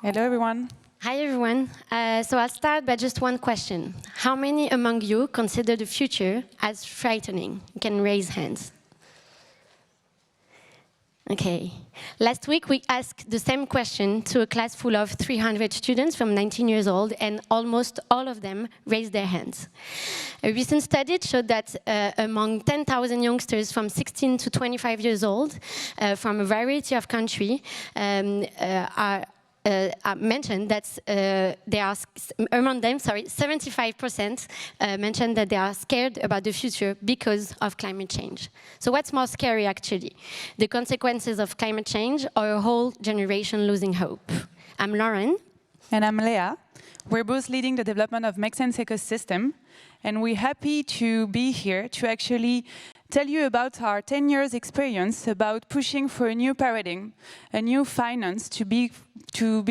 Hello, everyone. Hi, everyone. So I'll start by just one question. How many among you consider the future as frightening? You can raise hands. Okay. Last week, we asked the same question to a class full of 300 students from 19 years old, and almost all of them raised their hands. A recent study showed that among 10,000 youngsters from 16 to 25 years old from a variety of countries mentioned that they are, among them, 75% mentioned that they are scared about the future because of climate change. So what's more scary, actually? The consequences of climate change or a whole generation losing hope? I'm Lauren. And I'm Léa. We're both leading the development of Make Sense ecosystem, and we're happy to be here to actually tell you about our 10 years experience about pushing for a new paradigm, a new finance to be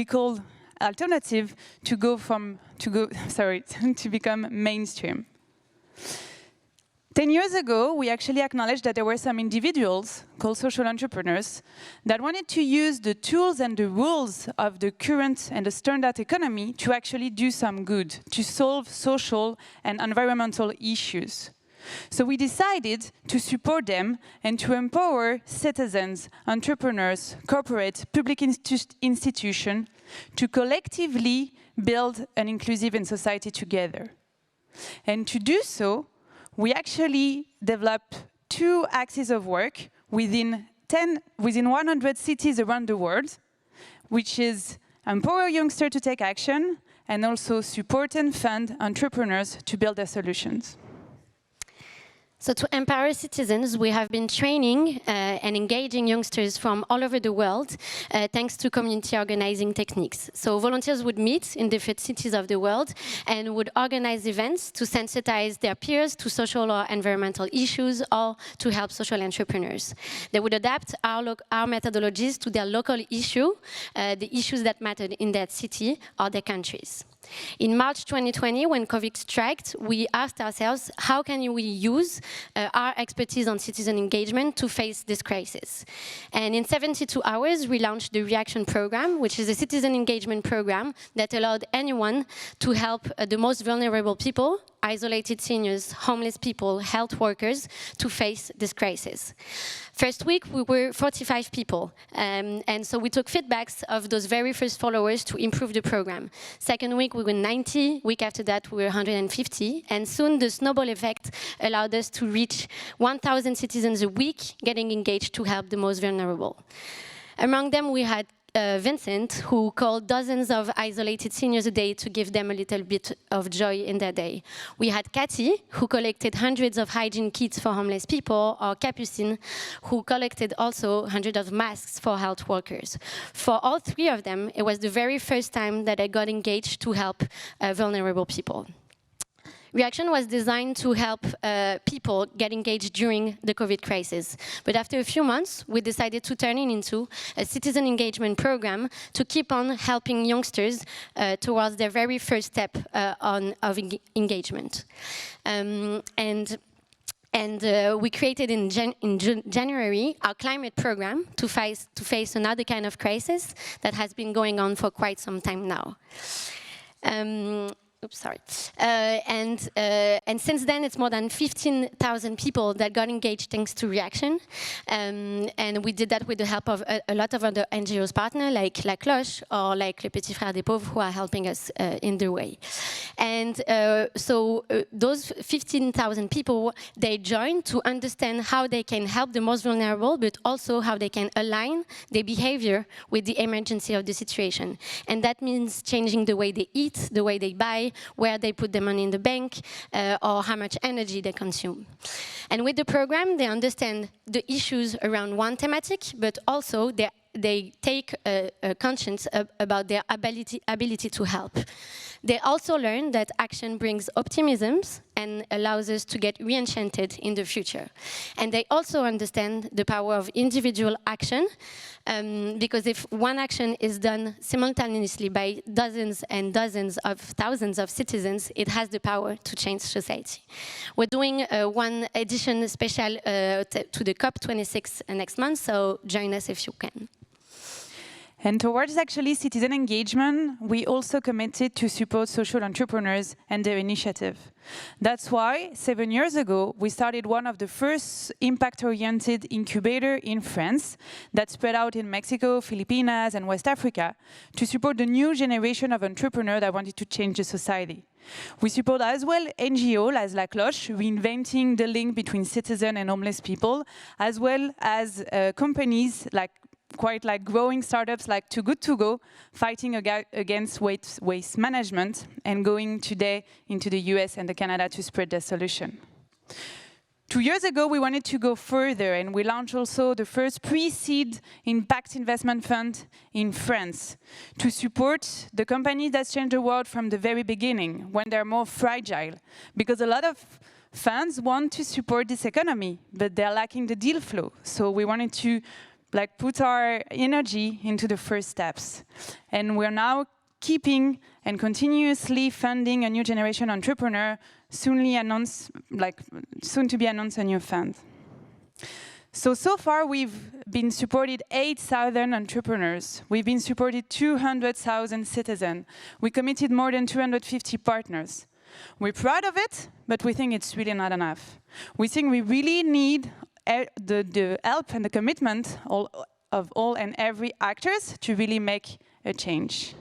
called alternative to become mainstream. 10 years ago, we actually acknowledged that there were some individuals called social entrepreneurs that wanted to use the tools and the rules of the current and the standard economy to actually do some good, to solve social and environmental issues. So we decided to support them and to empower citizens, entrepreneurs, corporate, public institutions to collectively build an inclusive society together. And to do so, we actually developed two axes of work within 100 cities around the world, which is empower youngsters to take action and also support and fund entrepreneurs to build their solutions. So to empower citizens, we have been training and engaging youngsters from all over the world thanks to community organizing techniques. So volunteers would meet in different cities of the world and would organize events to sensitize their peers to social or environmental issues or to help social entrepreneurs. They would adapt our methodologies to their local issue, the issues that mattered in that city or their countries. In March 2020, when COVID struck, we asked ourselves, how can we use our expertise on citizen engagement to face this crisis? And in 72 hours, we launched the Reaction Program, which is a citizen engagement program that allowed anyone to help the most vulnerable people, isolated seniors, homeless people, health workers, to face this crisis. First week, we were 45 people, and so we took feedbacks of those very first followers to improve the program. Second week, we were 90. Week after that, we were 150, and soon the snowball effect allowed us to reach 1,000 citizens a week getting engaged to help the most vulnerable. Among them, we had Vincent, who called dozens of isolated seniors a day to give them a little bit of joy in their day. We had Cathy, who collected hundreds of hygiene kits for homeless people, or Capucine, who collected also hundreds of masks for health workers. For all three of them, it was the very first time that I got engaged to help vulnerable people. Reaction was designed to help people get engaged during the COVID crisis. But after a few months, we decided to turn it into a citizen engagement program to keep on helping youngsters towards their very first step of engagement. And we created in January our climate program to face another kind of crisis that has been going on for quite some time now. Oops, sorry. And since then, it's more than 15,000 people that got engaged thanks to Reaction. And we did that with the help of a lot of other NGOs partners, like La Cloche or like Les Petits Frères des Pauvres, who are helping us in the way. And so those 15,000 people, they joined to understand how they can help the most vulnerable, but also how they can align their behavior with the emergency of the situation. And that means changing the way they eat, the way they buy, where they put the money in the bank, or how much energy they consume. And with the program, they understand the issues around one thematic, but also they take a conscience about their ability to help. They also learn that action brings optimism and allows us to get re-enchanted in the future. And they also understand the power of individual action, because if one action is done simultaneously by dozens and dozens of thousands of citizens, it has the power to change society. We're doing one edition special to the COP26 next month, so join us if you can. And towards actually citizen engagement, we also committed to support social entrepreneurs and their initiative. That's why 7 years ago, we started one of the first impact-oriented incubator in France that spread out in Mexico, Philippines, and West Africa to support the new generation of entrepreneurs that wanted to change the society. We support as well NGOs as La Cloche, reinventing the link between citizens and homeless people, as well as companies like growing startups like Too Good To Go, fighting against waste management and going today into the US and Canada to spread their solution. 2 years ago, we wanted to go further, and we launched also the first pre-seed impact investment fund in France to support the companies that change the world from the very beginning, when they're more fragile. Because a lot of funds want to support this economy, but they're lacking the deal flow. So we wanted to put our energy into the first steps. And we're now keeping and continuously funding a new generation entrepreneur, soon to be announced a new fund. So far we've been supported 8,000 entrepreneurs. We've been supported 200,000 citizens. We committed more than 250 partners. We're proud of it, but we think it's really not enough. We think we really need the help and the commitment of all and every actors to really make a change.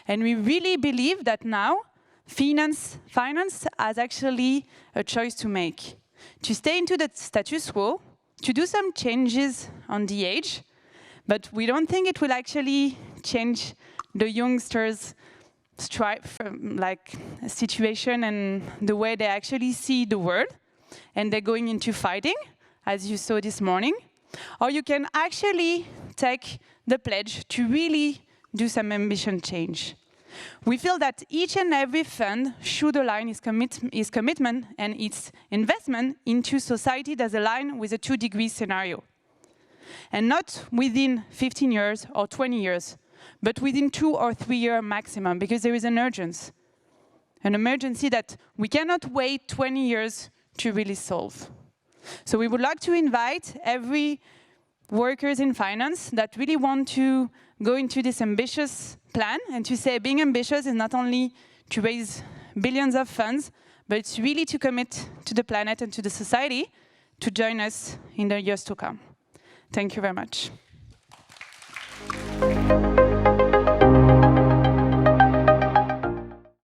And we really believe that now finance has actually a choice to make. To stay into the status quo, to do some changes on the age, but we don't think it will actually change the youngsters' situation and the way they actually see the world, and they're going into fighting, as you saw this morning. Or you can actually take the pledge to really do some ambition change. We feel that each and every fund should align its commitment and its investment into society that's aligned with a 2-degree scenario. And not within 15 years or 20 years, but within 2 or 3 years maximum, because there is an urgency. An emergency that we cannot wait 20 years to really solve. So we would like to invite every workers in finance that really want to go into this ambitious plan and to say being ambitious is not only to raise billions of funds, but it's really to commit to the planet and to the society to join us in the years to come. Thank you very much.